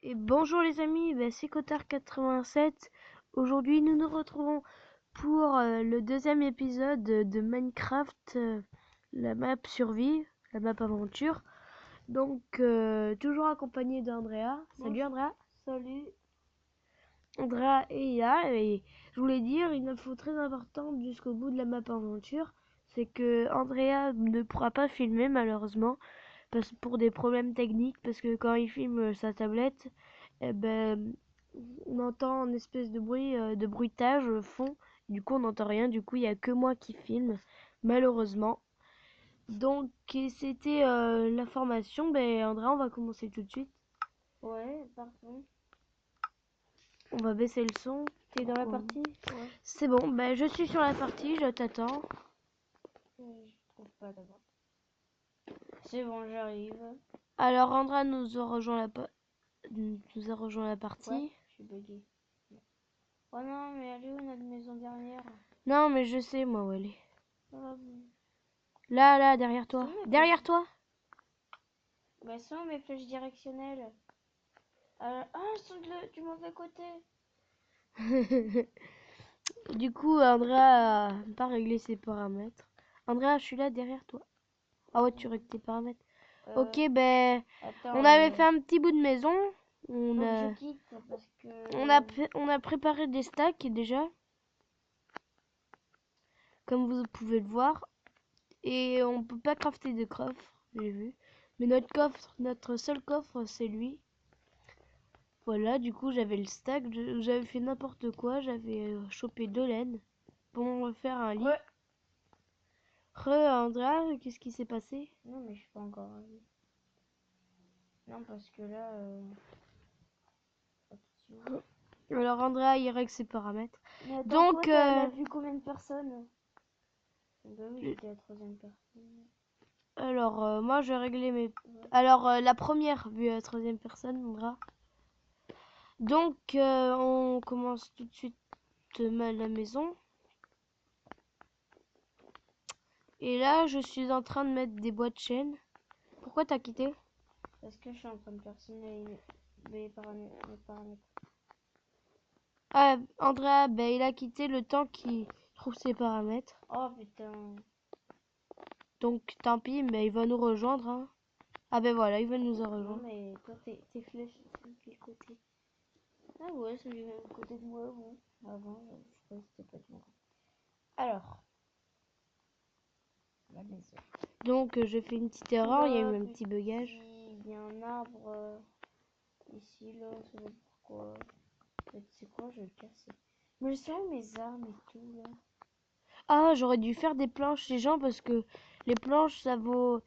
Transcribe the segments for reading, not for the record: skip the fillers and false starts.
Et bonjour les amis, c'est Cotard87. Aujourd'hui nous nous retrouvons pour le deuxième épisode de Minecraft, la map survie, la map aventure. Donc toujours accompagné d'Andrea. Salut Andrea. Salut. Andrea est là et je voulais dire une info très importante jusqu'au bout de la map aventure. C'est que Andrea ne pourra pas filmer malheureusement pour des problèmes techniques, parce que quand il filme sa tablette, eh ben, on entend une espèce de bruit, de bruitage fond. Du coup, on n'entend rien. Du coup, il n'y a que moi qui filme, malheureusement. Donc, c'était l'information. Andrea, on va commencer tout de suite. Ouais, parfait. On va baisser le son. T'es dans la partie? Ouais. C'est bon, je suis sur la partie, je t'attends. Je trouve pas d'abord. C'est bon, j'arrive. Alors, Andrea nous a rejoint la partie. Ouais, je suis bugué. Oh non, mais elle est où notre maison dernière? Non, mais je sais, moi, où elle est. Oh, Là, derrière toi. Derrière toi. Bah, sont mes flèches directionnelles. Ah, elles sont du mauvais côté. Du coup, Andrea a pas réglé ses paramètres. Andrea, je suis là derrière toi. Ah ouais, tu règles tes paramètres. Ok, Attends, on avait fait un petit bout de maison. faut que je quitte parce que... On a préparé des stacks déjà, comme vous pouvez le voir. Et on peut pas crafter de coffre, j'ai vu. Mais notre seul coffre, c'est lui. Voilà, du coup, j'avais le stack. J'avais fait n'importe quoi. J'avais chopé 2 laines pour me faire un lit. Ouais. Andrea, qu'est-ce qui s'est passé? Non, mais je suis pas encore arrivé. Non, parce que là... Alors Andrea, il règle ses paramètres. Mais attends, Donc, toi, t'as vu combien de personnes? Bah oui, j'étais la troisième personne. alors moi, je vais régler mes... Alors, la première, vue à la troisième personne, Andrea. Donc, on commence tout de suite la maison. Et là, je suis en train de mettre des boîtes de chaîne. Pourquoi t'as quitté? Parce que je suis en train de personnaliser mes paramètres. Ah, Andrea, il a quitté le temps qu'il trouve ses paramètres. Oh putain. Donc, tant pis, mais il va nous rejoindre. Hein. Ah voilà, il va nous en rejoindre. Non, mais toi, tes flèches, c'est de quel côté? Ah ouais, c'est du même côté de moi, bon. Avant, je croyais que c'était pas du même côté. Alors, la maison. Donc, j'ai fait une petite erreur, il y a eu un petit bugage. Il y a un arbre ici, là, on sait pas pourquoi. C'est quoi, je vais le casser. Mais je sais où mes armes et tout, là. Ah, j'aurais dû faire des planches, les gens, parce que les planches, ça vaut...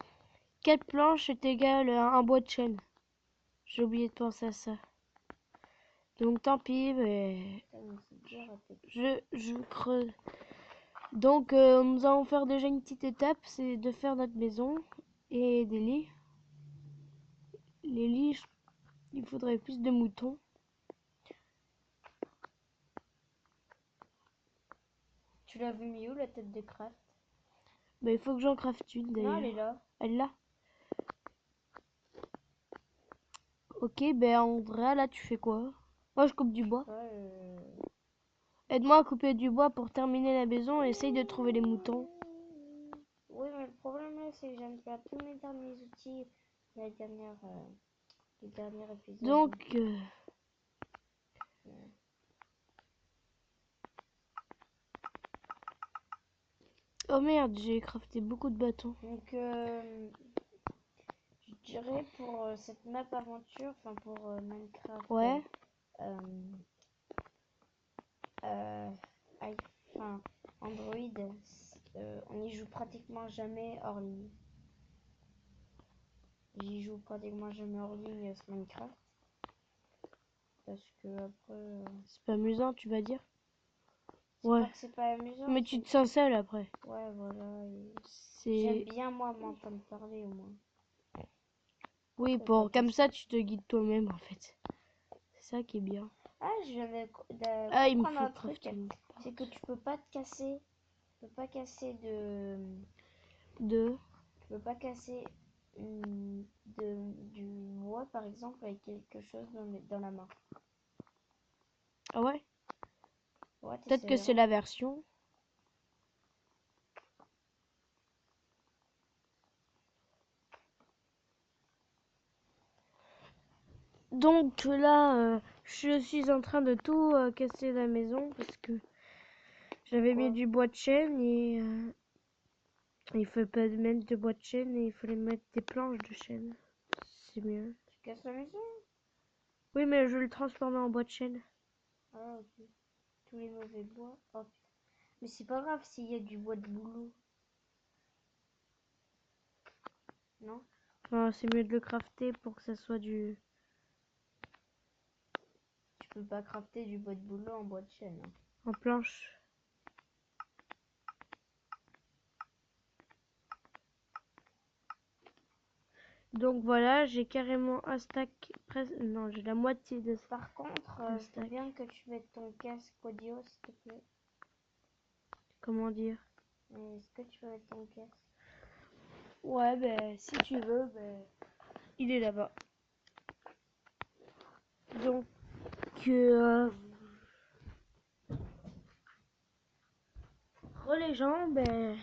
4 planches est égal à un bois de chaîne. J'ai oublié de penser à ça. Donc, tant pis, mais... Je creuse. Donc, nous allons faire déjà une petite étape, c'est de faire notre maison et des lits. Les lits, il faudrait plus de moutons. Tu l'as vu mis où, la tête de craft? Il faut que j'en crafte une d'ailleurs. Non, elle est là. Elle est là. Ok, Andrea, là tu fais quoi? Moi je coupe du bois. Aide-moi à couper du bois pour terminer la maison et essaye de trouver les moutons. Oui, mais le problème là, c'est que j'aime faire tous mes derniers outils le dernier épisode. Donc, oh merde, j'ai crafté beaucoup de bâtons. Donc, je dirais pour cette map aventure, enfin pour Minecraft. Ouais. Android, on n'y joue pratiquement jamais hors ligne. J'y joue pratiquement jamais hors ligne ce Minecraft. Parce que après... C'est pas amusant, tu vas dire? Ouais. Pas que c'est pas amusant. Mais tu te sens seul après. Ouais, voilà. J'aime bien moi m'entendre parler au moins. Oui, comme ça tu te guides toi-même en fait. C'est ça qui est bien. Ah, je viens de il me comprendre faut un truc. C'est que tu peux pas te casser. Tu peux pas casser de... Tu peux pas casser du bois, par exemple, avec quelque chose dans la main. Ah ouais? Ouais, Peut-être que c'est la version. Donc là, je suis en train de tout casser la maison parce que j'avais mis du bois de chêne et il faut pas mettre de bois de chêne et il fallait mettre des planches de chêne. C'est mieux. Tu casses la maison? Oui, mais je vais le transformer en bois de chêne. Ah, ok. Tous les mauvais bois. Oh putain. Mais c'est pas grave s'il y a du bois de bouleau. Non? Enfin, c'est mieux de le crafter pour que ça soit du... Tu peux pas crafter du bois de bouleau en bois de chêne. Hein. en planche. Donc voilà, j'ai carrément un stack presque... Non, j'ai la moitié de stack. Par contre, je veux bien que tu mettes ton casque audio, s'il te plaît. Comment dire? Est-ce que tu peux mettre ton casque? Ouais, ben, si tu veux, ben, il est là-bas. Donc, les gens, ben,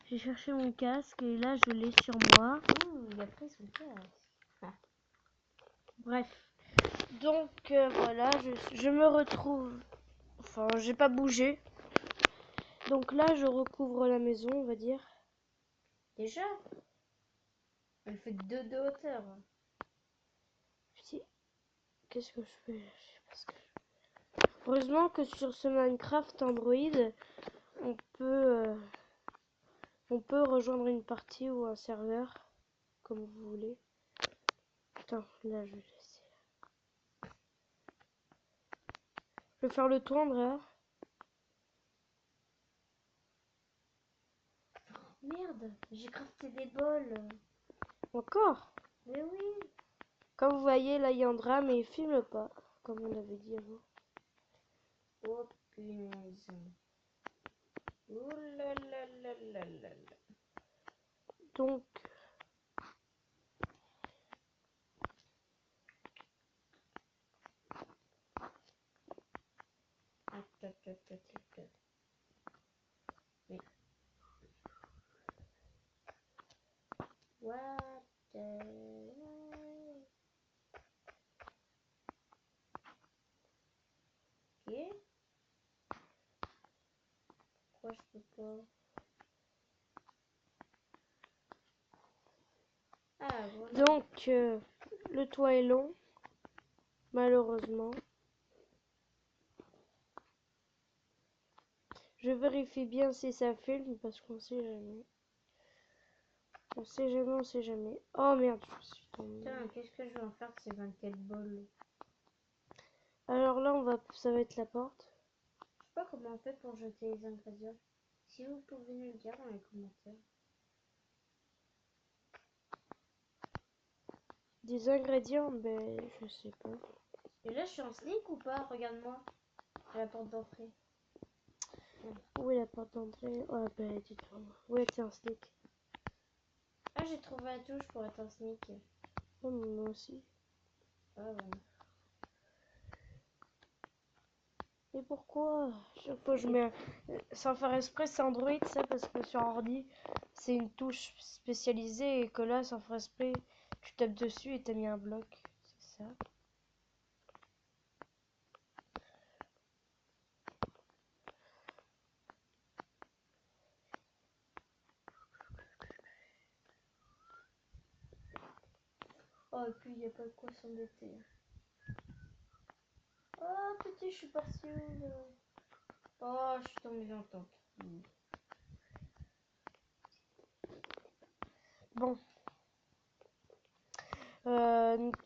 j'ai cherché mon casque et là, je l'ai sur moi. Ouh, il a pris son casque. Ah. Bref. Donc, voilà, je me retrouve... Enfin, j'ai pas bougé. Donc là, je recouvre la maison, on va dire. Déjà? Elle fait 2 de hauteur. Si. Qu'est-ce que je fais? Je sais pas ce que je fais. Heureusement que sur ce Minecraft Android, on peut rejoindre une partie ou un serveur, comme vous voulez. Putain, là, je vais laisser. Je vais faire le tour, Andrea. Merde, j'ai crafté des bols. Encore? Mais oui. Comme vous voyez, là, il y a Andrea, mais il filme pas, comme on avait dit avant. Oh punaise. Ouh là là là là là là. Donc, Oui. What the... Ok. Pourquoi je peux pas... Ah, voilà. donc le toit est long, malheureusement. Je vérifie bien si ça filme parce qu'on sait jamais. On sait jamais, on sait jamais. Oh merde, je suis tombée. Putain, qu'est-ce que je vais en faire de ces 24 bols? Alors là, ça va être la porte. Je sais pas comment on fait pour jeter les ingrédients. Si vous pouvez nous le dire dans les commentaires. Des ingrédients, ben je sais pas. Et là, je suis en sneak ou pas? Regarde-moi. À la porte d'entrée. Où est la porte d'entrée? Oh ben dites-moi. Où est un sneak? Ah, j'ai trouvé la touche pour être en sneak. Oh, moi aussi. Ah, bon. Et pourquoi? Chaque fois je mets... Sans faire exprès, c'est Android ça, parce que sur ordi, c'est une touche spécialisée et que là, sans faire exprès, tu tapes dessus et t'as mis un bloc. C'est ça. Oh, et puis il n'y a pas de quoi s'embêter. Oh, petit, je suis partie où là? Oh, je suis tombée dans le tente. Bon.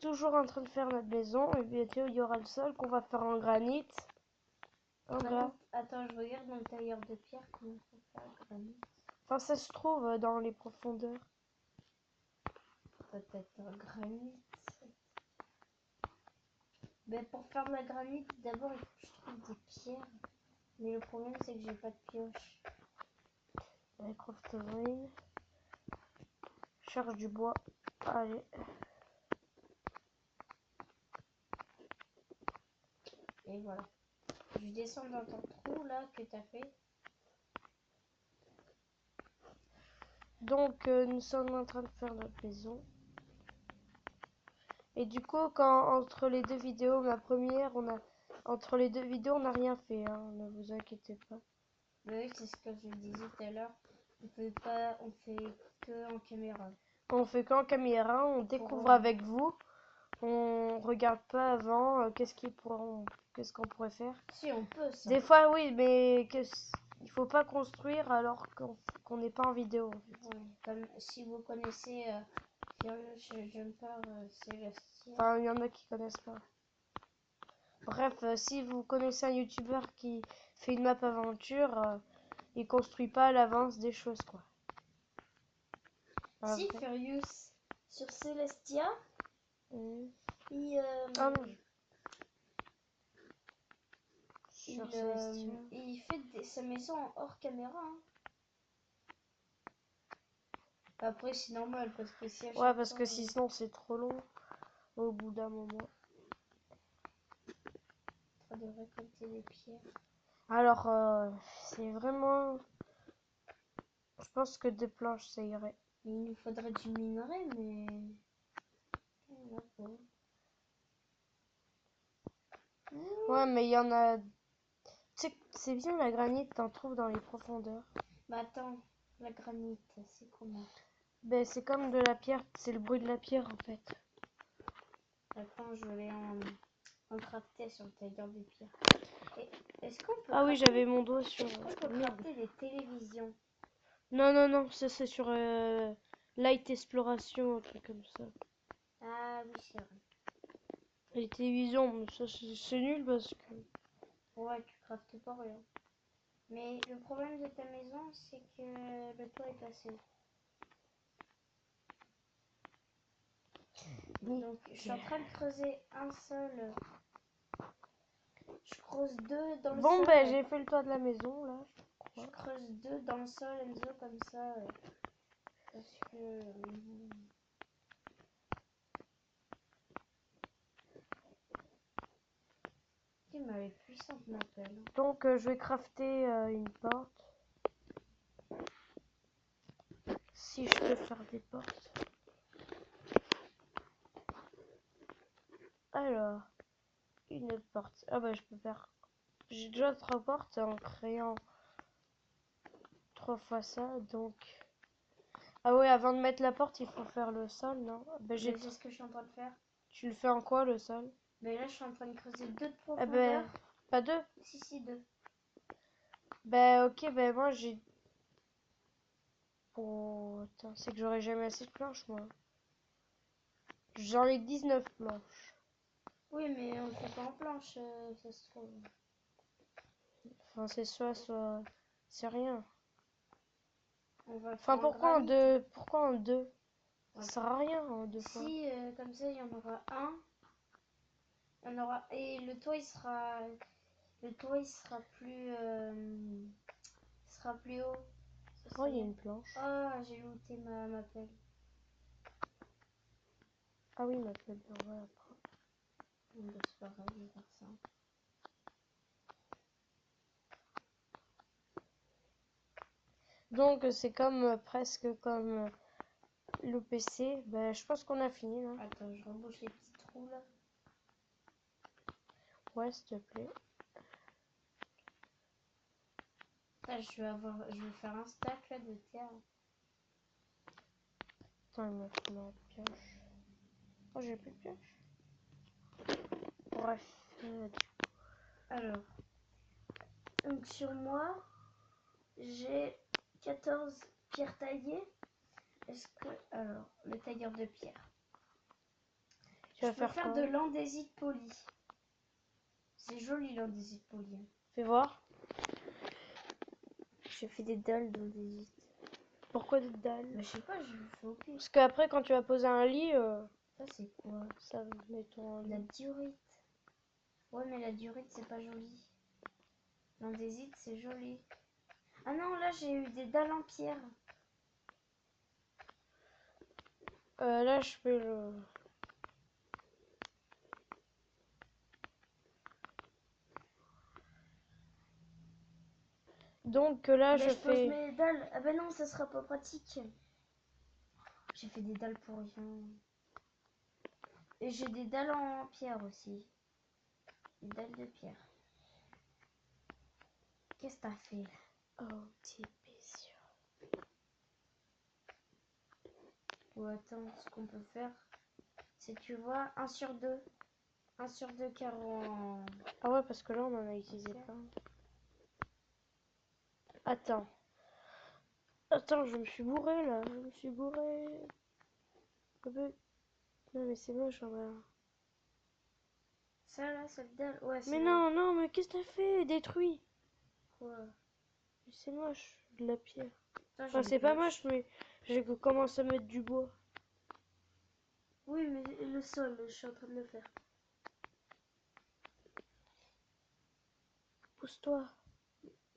Toujours en train de faire notre maison et bientôt il y aura le sol qu'on va faire en granit. Attends, je regarde dans le tailleur de pierre comment faut faire le granit. Enfin, ça se trouve dans les profondeurs. Peut-être un granit. Ben, pour faire de la granit, d'abord il faut que je trouve des pierres. Mais le problème c'est que j'ai pas de pioche. Minecraft Rain. Cherche du bois. Allez. Et voilà. Je descends dans ton trou là que t'as fait. Donc, nous sommes en train de faire notre maison. Et du coup, quand entre les deux vidéos, ma première, entre les deux vidéos, on n'a rien fait, hein, ne vous inquiétez pas. Mais oui, c'est ce que je disais tout à l'heure. On fait que en caméra. On fait qu'en caméra, on découvre avec vous. On regarde pas avant qu'est-ce qu'on pourrait faire. Si, on peut ça. Des fois, oui, mais il faut pas construire alors qu'on n'est pas en vidéo. En fait. Ouais, comme si vous connaissez Furious Jumper Celestia. Enfin, il y en a qui connaissent pas. Bref, si vous connaissez un youtubeur qui fait une map aventure, il construit pas à l'avance des choses, quoi. Si, Furious sur Celestia, il, Ah non. il fait sa maison hors caméra. Hein. Après, c'est normal parce que si Ouais, parce que sinon c'est trop long au bout d'un moment. On de récolter des pierres. Alors, c'est vraiment. Je pense que des planches ça irait. Il nous faudrait du minerai, mais. Ouais, mais il y en a. Tu sais, c'est bien la granite, t'en trouves dans les profondeurs. Mais attends, la granite, c'est comment? Ben, c'est comme de la pierre, c'est le bruit de la pierre en fait. Attends, je vais en crafter sur le tailleur de pierre. Est-ce qu'on peut Ah oui, j'avais mon doigt sur. on peut crafter des télévisions? Non, non, non, ça c'est sur Light Exploration, un truc comme ça. Ah oui, c'est vrai. Les télévisions, mais ça c'est nul parce que. Ouais, tu craftes pas rien. Mais le problème de ta maison, c'est que le toit est passé. Donc, je suis en train de creuser un seul. Je creuse deux dans le sol. Bon, ben j'ai fait le toit de la maison là, je crois. Je creuse deux dans le sol, Enzo, comme ça. Parce que. Tu m'avais puissante, m'appelle. Donc, je vais crafter une porte. Si je peux faire des portes. Alors, une porte. Ah bah je peux faire. J'ai déjà 3 portes en créant 3 fois ça, donc. Ah ouais, avant de mettre la porte, il faut faire le sol, non? Bah, C'est ce que je suis en train de faire. Tu le fais en quoi le sol? Mais là, je suis en train de creuser deux de Ah profondeur. bah, pas deux? Si, deux. Bah ok, bah moi j'ai. Oh, attends, c'est que j'aurais jamais assez de planches moi. J'en ai 19 planches. Oui, mais on le fait pas en planche, ça se trouve. Enfin, c'est soit. C'est rien. On va Enfin, faire pourquoi en deux? Pourquoi en deux? Ouais. Ça sert à rien en deux fois. Si, comme ça, il y en aura un. Il y en aura. Et le toit, il sera. Le toit, il sera plus. Il sera plus haut. Oh, il y a une planche. Ah, j'ai looté ma pelle. Ah oui, ma pelle, on va la prendre. Bah, c'est pas grave, je vais faire ça. Donc, c'est comme presque comme l'OPC. Ben, je pense qu'on a fini là. Attends, je rebouche les petits trous là. Ouais, s'il te plaît. Là, je vais faire un stack là de terre. Attends, il me faut ma pioche. Oh, j'ai plus de pioche. Bref. Alors, donc sur moi, j'ai 14 pierres taillées. Est-ce que. Alors, le tailleur de pierre. Tu Je vas peux faire faire quoi? de l'andésite poli. C'est joli l'andésite poli. Fais voir. Je fais des dalles d'andésite. Pourquoi des dalles? Mais je sais pas, je fais au pire. Parce qu'après, quand tu vas poser un lit, Ça, c'est quoi? ça met ton La lit. diorite. Ouais, mais la diorite, c'est pas joli. L'andésite, c'est joli. Ah non, là, j'ai eu des dalles en pierre. Là, je fais le... Donc là, Mais je je pose fais... mes dalles. Ah bah non, ça sera pas pratique. J'ai fait des dalles pour rien. Et j'ai des dalles en pierre aussi. Des dalles de pierre. Qu'est-ce que t'as fait là? Oh, petit sûr. Ou attends, ce qu'on peut faire, c'est tu vois, 1 sur 2. 1 sur 2 carreaux en... Ah ouais, parce que là, on en a utilisé Ok. plein. Attends. Attends, je me suis bourré là. Je me suis bourré. Non, mais c'est moche en vrai. Ça là, cette dalle. Ouais, c'est Mais bon. non, non, mais qu'est-ce que t'as fait? Détruit. Quoi? C'est moche, de la pierre. Attends, j'ai Enfin, une c'est pas pioche. moche, mais j'ai commencé à mettre du bois. Oui, mais le sol, je suis en train de le faire. Pousse-toi.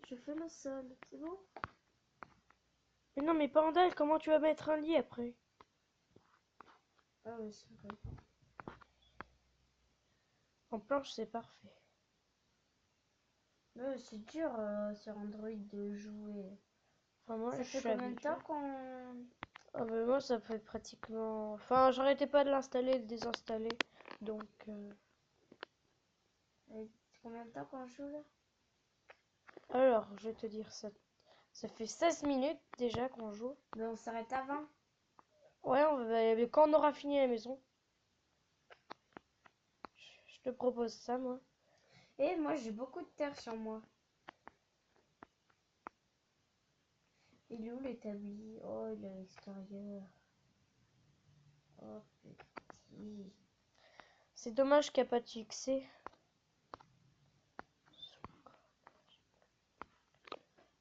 Je fais le sol, c'est bon? Mais non, mais Pandal, comment tu vas mettre un lit après? Ah ouais, c'est vrai. En planche, c'est parfait. Ouais, c'est dur sur Android de jouer. Enfin, moi, Ça je fait suis combien de habituée. temps qu'on... Ah, bah, moi, ça fait pratiquement... Enfin, j'arrêtais pas de l'installer et de désinstaller. Donc... Combien de temps qu'on joue là? Alors, je vais te dire ça. Ça fait 16 minutes déjà qu'on joue. Mais on s'arrête à 20. Ouais, mais quand on aura fini la maison, je te propose ça, moi. Et moi, j'ai beaucoup de terre sur moi. Il est où l'établi? Oh, il est à l'extérieur. Oh, petit. C'est dommage qu'il n'y a pas de succès.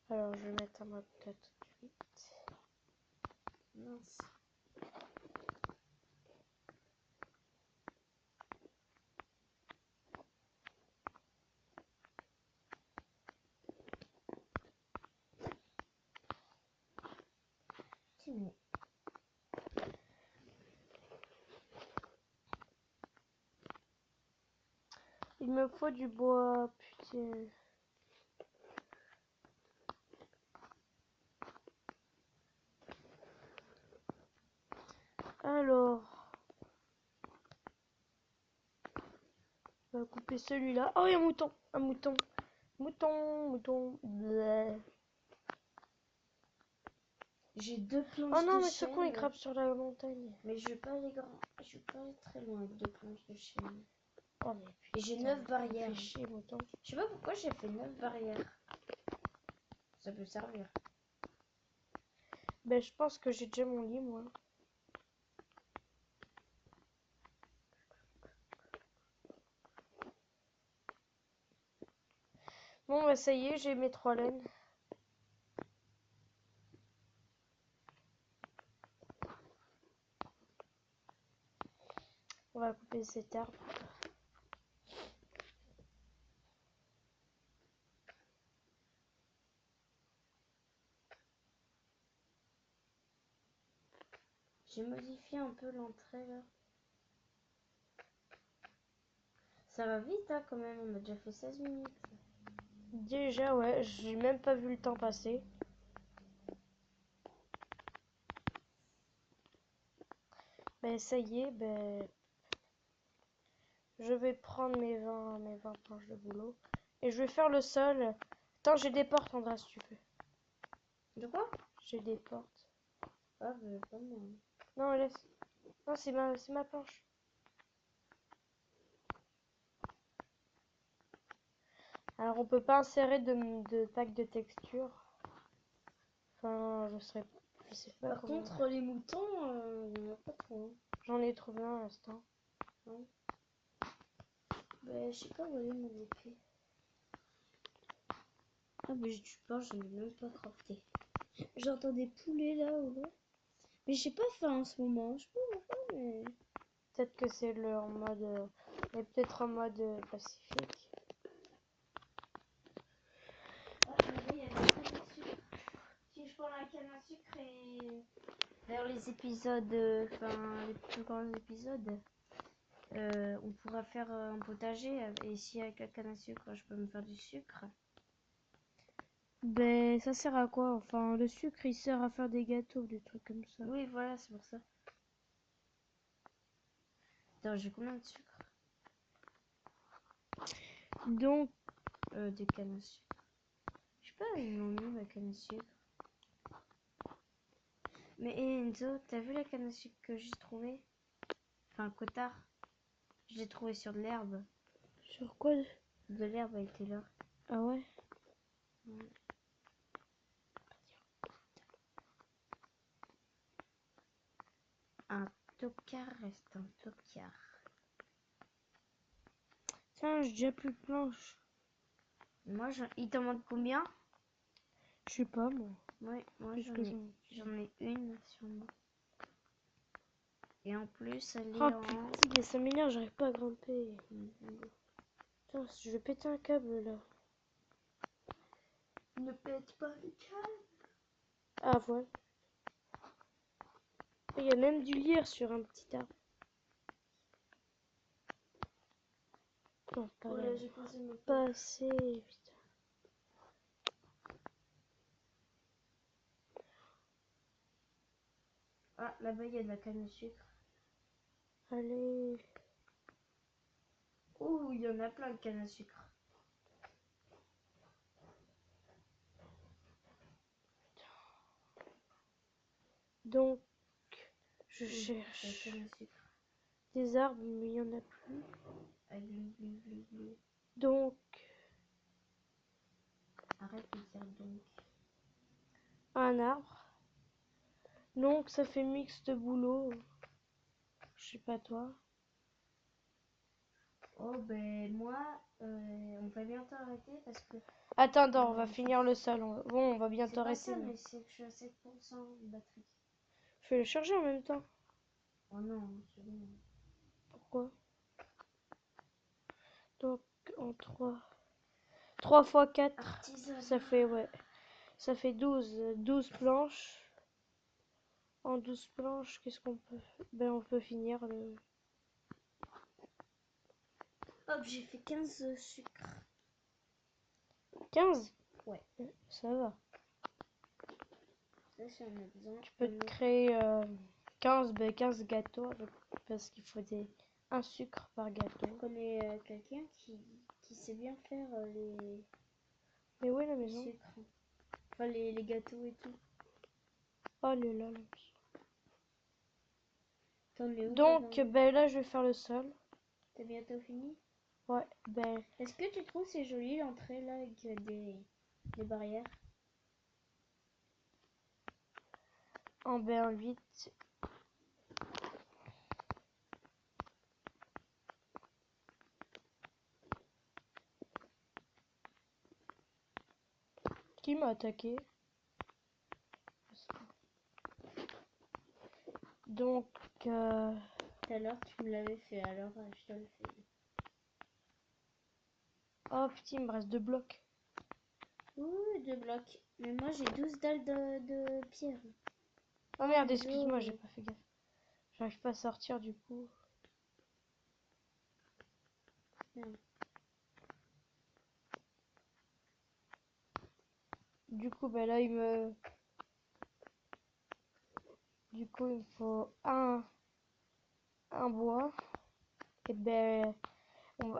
Alors, je vais mettre un mode tout de suite. Mince. Mais... Il me faut du bois, putain. Alors, on va couper celui-là. Oh, il y a un mouton. Un mouton. Mouton, mouton. Bleh. J'ai 2 Oh planches non, de mais ce con, il chêne. grimpe sur la montagne. Mais je vais pas aller grand... Je vais pas aller très loin avec 2 planches de chêne. Oh, mais Et j'ai putain, 9 barrières. fais chier, mouton. Je sais pas pourquoi j'ai fait 9 barrières. Ça peut servir. Ben, je pense que j'ai déjà mon lit, moi. Bon, bah, ça y est, j'ai mes 3 laines. On va couper cet arbre. J'ai modifié un peu l'entrée là. Ça va vite hein, quand même, on a déjà fait 16 minutes. Déjà, ouais, j'ai même pas vu le temps passer. Ben, ça y est, ben, je vais prendre mes 20 planches de boulot. Et je vais faire le sol. Attends, j'ai des portes, Andras, si tu veux. De quoi? J'ai des portes. Ah bah pas moi. Non, laisse. Non, c'est ma planche. Alors, on peut pas insérer de pack de texture. Enfin, je sais pas Par comment. contre, les moutons, il y en a pas trop. Hein. J'en ai trouvé un à l'instant. Ouais. Bah, je sais pas où est mon épée. Ah bah j'ai du pain, j'en ai même pas crafté. J'entends des poulets là au loin. Mais j'ai pas faim en ce moment. Je sais pas pourquoi, mais... Peut-être que c'est leur mode. Mais peut-être en mode pacifique. Ah, mais là, il y a des poulets dessus. Si je prends la canne à sucre et... D'ailleurs, les épisodes, enfin, les plus grands épisodes, on pourra faire un potager. Et si avec la canne à sucre, je peux me faire du sucre. Ben, ça sert à quoi? Enfin, le sucre, il sert à faire des gâteaux, des trucs comme ça. Oui, voilà, c'est pour ça. Attends, j'ai combien de sucre? Donc, De canne à sucre. Je sais pas, ils m'ont mis ma canne à sucre. Mais Enzo, t'as vu la canne à sucre que j'ai trouvée? Enfin, le cotard. Je l'ai trouvé sur de l'herbe. sur quoi? De l'herbe, elle était là. Ah ouais? Ouais. Un tocard reste un tocard. Tiens, j'ai déjà plus de planches. Moi, il t'en manque combien? Je sais pas, moi. Ouais, moi Plus que ça. j'en ai une sur moi. Et en plus, elle Oh est en... putain, ça m'énerve, j'arrive pas à grimper. Putain, je vais péter un câble là. Ne pète pas le câble. Ah voilà. Il y a même du lierre sur un petit arbre. Non, pas Oh là. là, j'ai posé mon Pas assez, putain. Ah, là-bas, il y a de la canne à sucre. Allez. Oh, il y en a plein de canne à sucre. Donc, je Oui, cherche la canne à sucre. des arbres, mais il y en a plus. Ah, glou. Donc, Arrête de dire donc. un arbre. Donc, ça fait mix de boulot. Je sais pas toi. Oh, ben moi, on va bientôt arrêter parce que... Attends, on va finir le sol. Bon, on va C'est bientôt pas arrêter. ça, Mais mais c'est que je suis à 7% de batterie. je vais le charger en même temps. Oh non, c'est bon. Pourquoi? Donc, en 3 fois 4, Artisanat. ça fait, ouais. Ça fait 12 planches. En 12 planches, qu'est-ce qu'on peut... Ben, on peut finir le... Hop, j'ai fait 15 sucres. 15? Ouais. Ça va. Ça, si on a besoin. Tu peux te créer 15 gâteaux parce qu'il faut un sucre par gâteau. Je connais quelqu'un qui sait bien faire Mais où est la les maison? sucres. Enfin, les gâteaux et tout. Oh là là. T'en es où? Donc, ben là, je vais faire le sol. T'as bientôt fini? Ouais, ben... Est-ce que tu trouves c'est joli l'entrée là avec des barrières? En ben 8. Qui m'a attaqué? Donc, Tout à l'heure tu me l'avais fait, alors je te le fais. oh putain, il me reste 2 blocs. Ouh, 2 blocs. Mais moi j'ai 12 dalles de pierre. Oh merde, excuse-moi, j'ai pas fait gaffe. J'arrive pas à sortir du coup. Merde. Du coup, ben là, il me faut un bois. Et ben,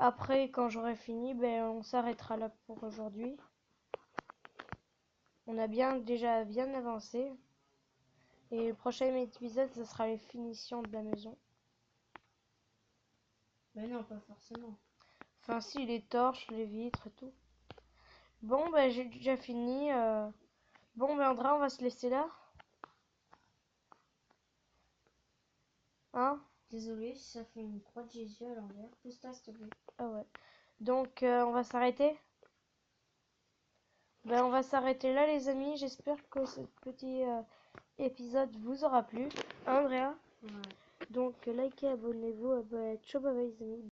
après, quand j'aurai fini, ben, on s'arrêtera là pour aujourd'hui. On a déjà bien avancé. Et le prochain épisode, ce sera les finitions de la maison. Mais non, pas forcément. Enfin, si, les torches, les vitres et tout. Bon, ben, j'ai déjà fini. Bon, ben, Andra, on va se laisser là. Hein? Désolée si ça fait une croix de Jésus à l'envers. Pousse-toi s'il te plaît. Ah ouais. Donc, on va s'arrêter. Ben, on va s'arrêter là, les amis. J'espère que ce petit épisode vous aura plu. Hein, Andrea? Ouais. Donc, likez, abonnez-vous. Ciao, bye bye, les amis.